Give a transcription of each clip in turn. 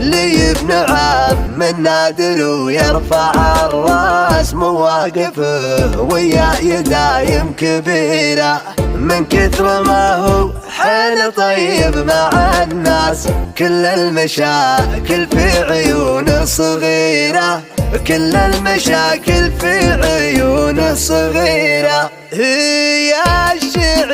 لي ابن عم نادر ويرفع الراس مواقفه وياي دايم كبيرة من كثر ما هو حال طيب مع الناس. كل المشاكل في عيونه صغيرة، كل المشاكل في عيونه صغيرة. يا الشعر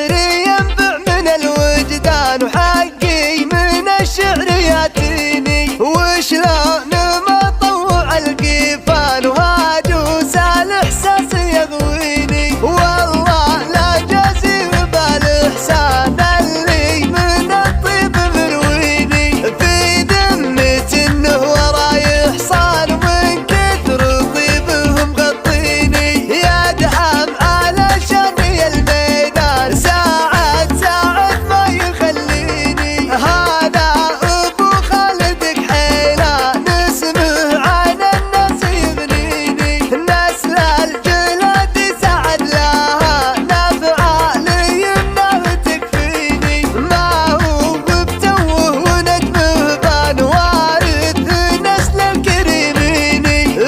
ينبع من الوجدان وحقي من الشعر ياتيني، وشلون ما طوع القيفان وهاجوس الاحساس يغويني. والله لا جازي بالاحسان اللي من الطيب مرويني، في ذمة انه وراي حصان ومن كثر طيبهم غطيني. يا دعم على شاني الميدان ساعد ساعد ما يخليني. هذا ابو خالد كحيلان اسمه عن الناس يغنيني، نسل الجلاد سعد لها نافعة لي انه تكفيني. ما هو بتوه ونجمه بان وارث نسل الكريميني،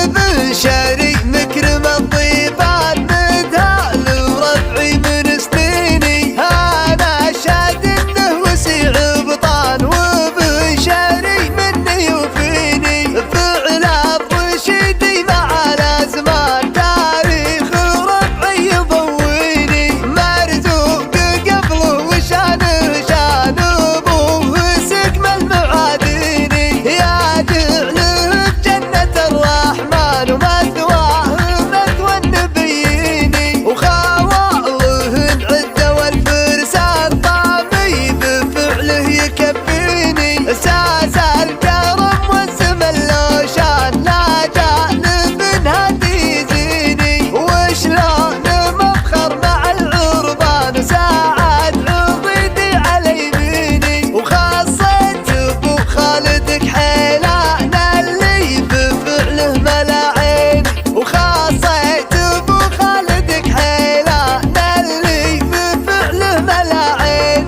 ابن شري مكرم الضيفان مدهال ورفعي من سنيني. انا شاد انه وسيع بطان وابن شري مني يوفيني. فعل الرشيدي مع الازمان تاريخ رفعي يضويني، مرزوق قبله وشانه شان ابوه سقم المعاديني. يا جعله بجنة الرحمن ومثواه مثوى النبيين، وخواله العدة والفرسان طامي بفعله يكفيني. ساس الكرم والسم اللوشان لا جانب هدي يزيني، وشلون مفخر مع العربان وساعد عضيدي على يميني. وخاصة ابو خالد كحيلان اللي بفعله ملا عيني، وخاصة ابو خالد كحيلان اللي بفعله ملا عيني.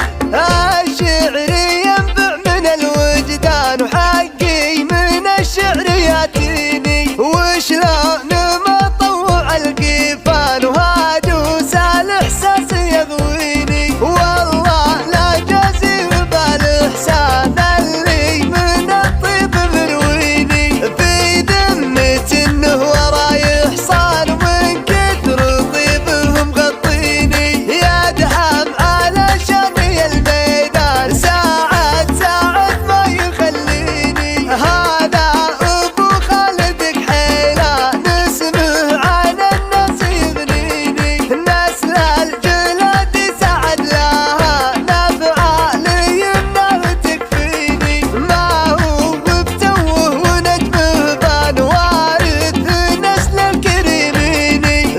الشعر ينبع من الوجدان وحقي من الشعر ياتيني، وشلون ما طوع القيفان وهاجوس الاحساس يغويني. والله لا جازي بالاحسان اللي من الطيب مرويني، في ذمة انه وراي حصان ومن كثر طيبهم غطيني. يا دعم على شاني الميدان ساعد ساعد ما يخليني. هذا ابو خالد كحيلان اسمه عن الناس يغنيني، نسل الجلاد سعد لها نافعة لي انه تكفيني. ما هو بتوه ونجمه بان وارث نسل الكريميني،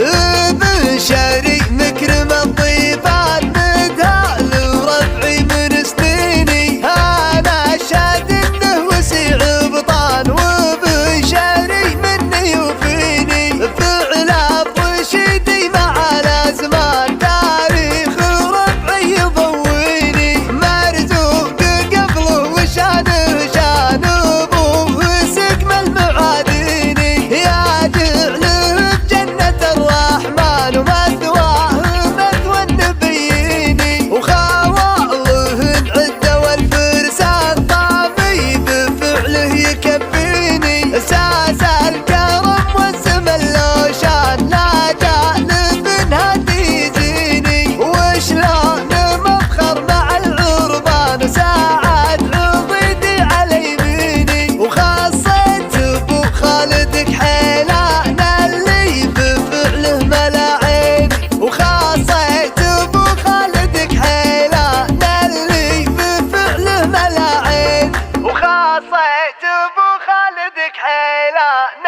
ابن شري مكرم الضيفان مدهال ورفعي من سنيني. انا شاد انه وسيع بطان وابن شري مني يوفيني. فعل الرشيدي مع الازمان تاريخ رفعي يضويني، مرزوق قبله وشانه شان ابوه سقم المعاديني. يا جعله بجنة الرحمن ومثواه مثوى النبيين، وخواله العدة والفرسان طامي بفعله يكفيني. ساس الكرم والسم اللوشان لا جانب هدي يزيني، وشلون مفخر مع العربان وساعد عضيدي على يميني. وخاصة ابو خالد كحيلان اللي بفعله ملا عيني، وخاصة ابو خالد كحيلان اللي بفعله ملا عيني، وخاصة ابو خالد كحيلان